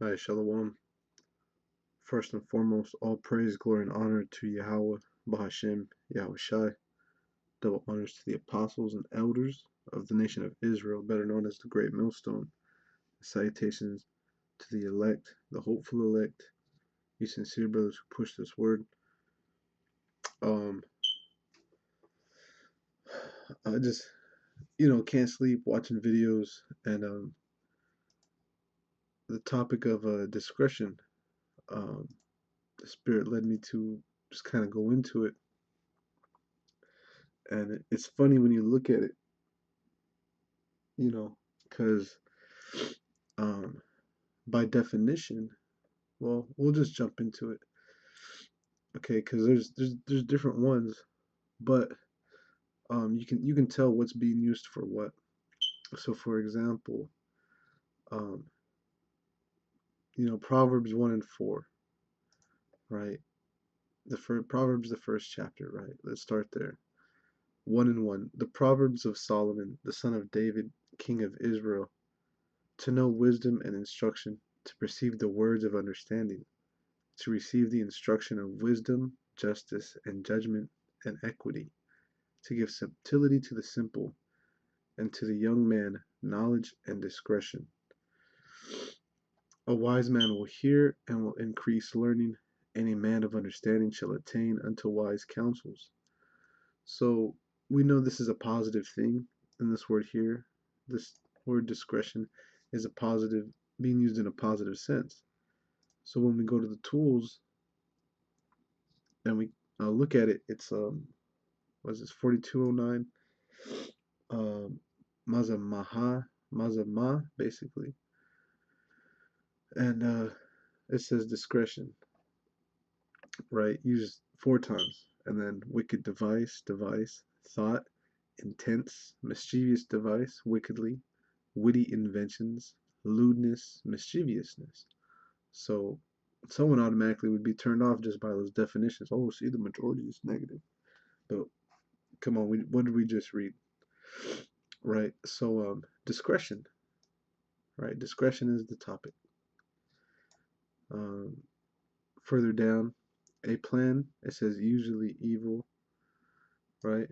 Hi, Shalom. First and foremost, all praise, glory, and honor to Yahweh, Bahashem, Yahweh Shai. Double honors to the apostles and elders of the nation of Israel, better known as the Great Millstone. Salutations to the elect, the hopeful elect, you sincere brothers who push this word. Um, I just, can't sleep watching videos, and the topic of discretion, um, the Spirit led me to just kind of go into it. And it's funny when you look at it, because um, by definition, well, we'll just jump into it, okay? Because there's different ones, but you can tell what's being used for what. So, for example, um, Proverbs 1 and 4, right? The first Proverbs, the first chapter, right? Let's start there. 1 and 1. The Proverbs of Solomon, the son of David, king of Israel, to know wisdom and instruction, to perceive the words of understanding, to receive the instruction of wisdom, justice, and judgment, and equity, to give subtlety to the simple, and to the young man knowledge and discretion. A wise man will hear and will increase learning, and a man of understanding shall attain unto wise counsels. So we know this is a positive thing in this word here. This word discretion is a positive, being used in a positive sense. So when we go to the tools and we look at it, it's what is this, 4209? Mazama, basically. And it says discretion, right? Used 4 times. And then wicked device, thought, intense, mischievous device, wickedly, witty inventions, lewdness, mischievousness. So someone automatically would be turned off just by those definitions. Oh, see, the majority is negative. But come on, what did we just read? Right? So discretion, right? Discretion is the topic. Further down, a plan, it says usually evil, right?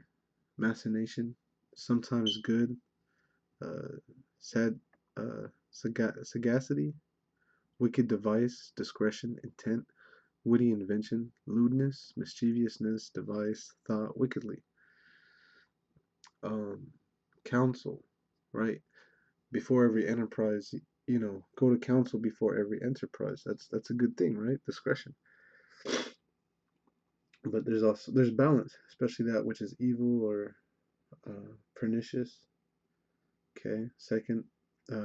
Machination, sometimes good. Uh, sad, sagacity, wicked device, discretion, intent, witty invention, lewdness, mischievousness, device, thought, wickedly. Counsel, right? Before every enterprise, go to counsel before every enterprise. That's a good thing, right? Discretion. But there's balance, especially that which is evil or pernicious. Okay. Second,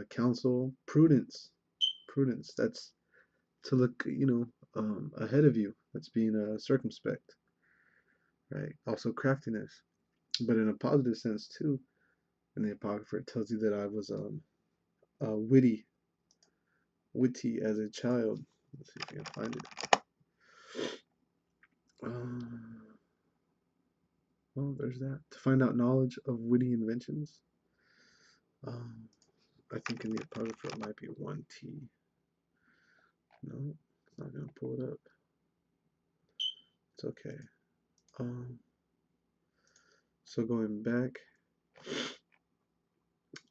counsel, prudence. Prudence. That's to look, ahead of you. That's being circumspect, right? Also craftiness, but in a positive sense too. In the Apocrypha, it tells you that I was witty as a child. Let's see if I can find it. Well, there's that. To find out knowledge of witty inventions. I think in the Apocrypha it might be 1T. No, it's not going to pull it up. It's okay. So going back,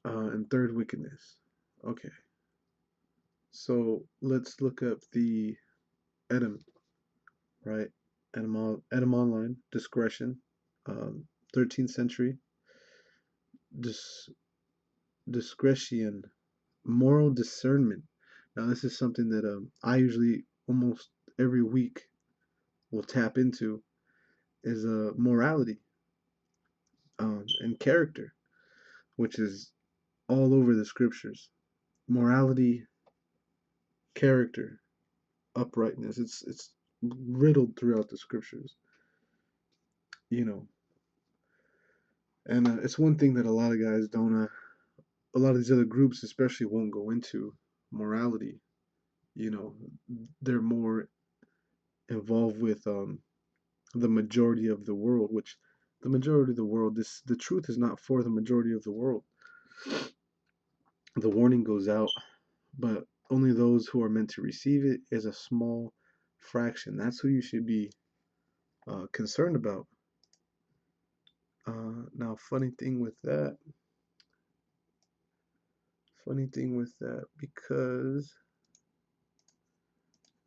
and third, wickedness. Okay. So let's look up the etym, right? Etym online, discretion, 13th century, discretion, moral discernment. Now this is something that I usually almost every week will tap into, is morality and character, which is all over the scriptures. Morality, character, uprightness. It's riddled throughout the scriptures. And it's one thing that a lot of guys don't. A lot of these other groups, especially, won't go into morality. They're more involved with the majority of the world, which the majority of the world, the truth is not for the majority of the world. The warning goes out, but only those who are meant to receive it is a small fraction. That's who you should be concerned about. Now, funny thing with that, because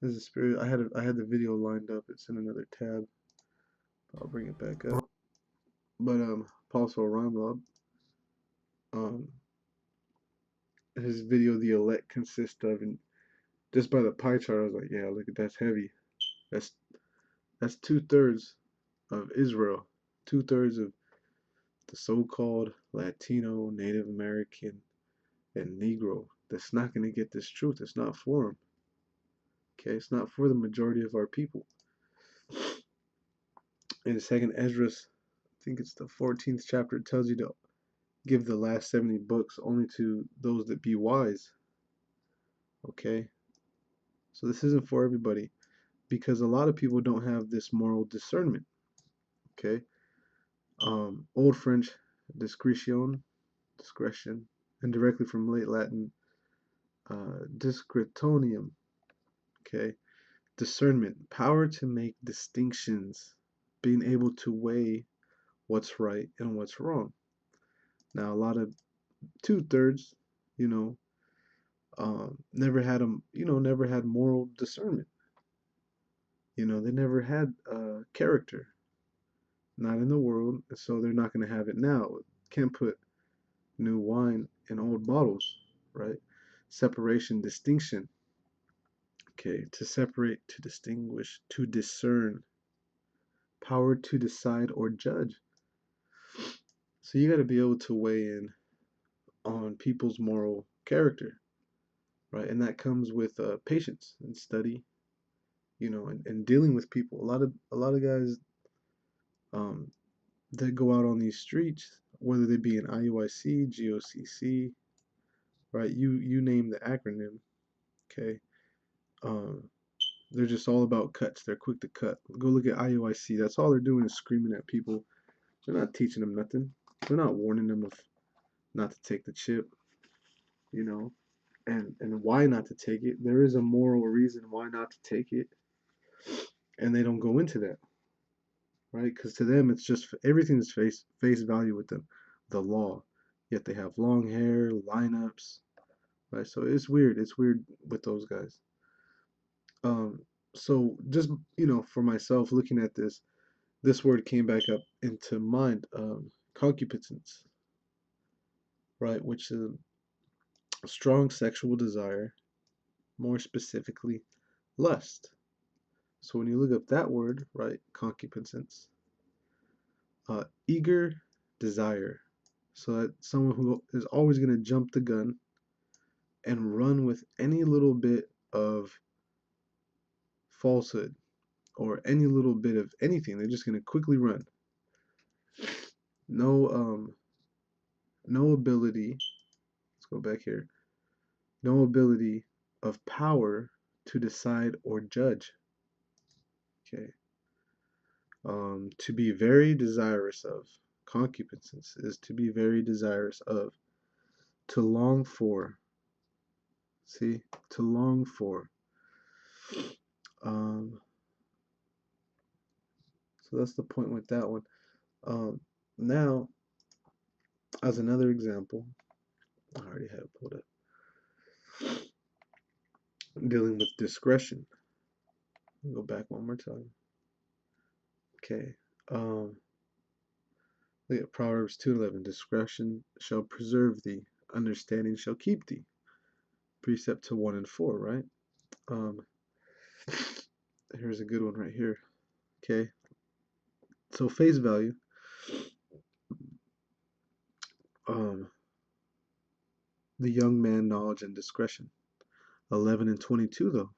there's a spirit. I had the video lined up. It's in another tab. I'll bring it back up. But Apostle Ramlab, um, his video, the elect consists of, and just by the pie chart, I was like, yeah, look at that's heavy. That's that's 2/3 of Israel, 2/3 of the so-called Latino, Native American, and Negro. That's not going to get this truth. It's not for them. Okay, it's not for the majority of our people. In the second Esdras, I think it's the 14th chapter, it tells you to give the last 70 books only to those that be wise. Okay, so this isn't for everybody, because a lot of people don't have this moral discernment. Okay, Old French discretion, and directly from late Latin discretonium. Okay, discernment, power to make distinctions, being able to weigh what's right and what's wrong. Now, a lot of 2/3, you know, never had moral discernment. You know, they never had character, not in the world, so they're not going to have it now. Can't put new wine in old bottles, right? Separation, distinction. Okay, to separate, to distinguish, to discern, power to decide or judge. So you got to be able to weigh in on people's moral character, right? And that comes with patience and study, and dealing with people. A lot of guys um, that go out on these streets, whether they be in IUIC, GOCC, right? You name the acronym, okay? Um, they're just all about cuts. They're quick to cut. Go look at IUIC. That's all they're doing is screaming at people. They're not teaching them nothing. They're not warning them of not to take the chip, you know, and why not to take it. There is a moral reason why not to take it, and they don't go into that, right? Because to them, it's just everything is face value with them, the law. Yet they have long hair, lineups, right? So it's weird. It's weird with those guys. Um, so just for myself, looking at this word came back up into mind. Concupiscence, right? Which is a strong sexual desire, more specifically, lust. So when you look up that word, right, concupiscence, eager desire. So that someone who is always going to jump the gun and run with any little bit of falsehood or any little bit of anything. They're just going to quickly run. No, no ability. Let's go back here. No ability of power to decide or judge. Okay. To be very desirous of. Concupiscence is to be very desirous of. To long for. See? To long for. Um, so that's the point with that one. Now, as another example, I already have it pulled up. Dealing with discretion. I'll go back one more time. Okay. Look at Proverbs 2:11. Discretion shall preserve thee, understanding shall keep thee. Precept to 1 and 4, right? Here's a good one right here. Okay. So face value. The young man, knowledge and discretion. 11 and 22 though.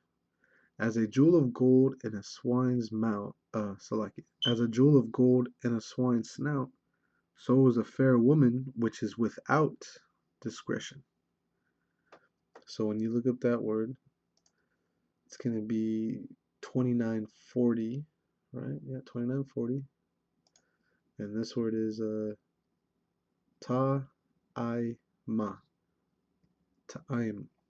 As a jewel of gold in a swine's mouth, as a jewel of gold in a swine's snout, so is a fair woman which is without discretion. So when you look up that word, it's going to be 2940, right? Yeah, 2940. And this word is ta-i-ma. Ta'im.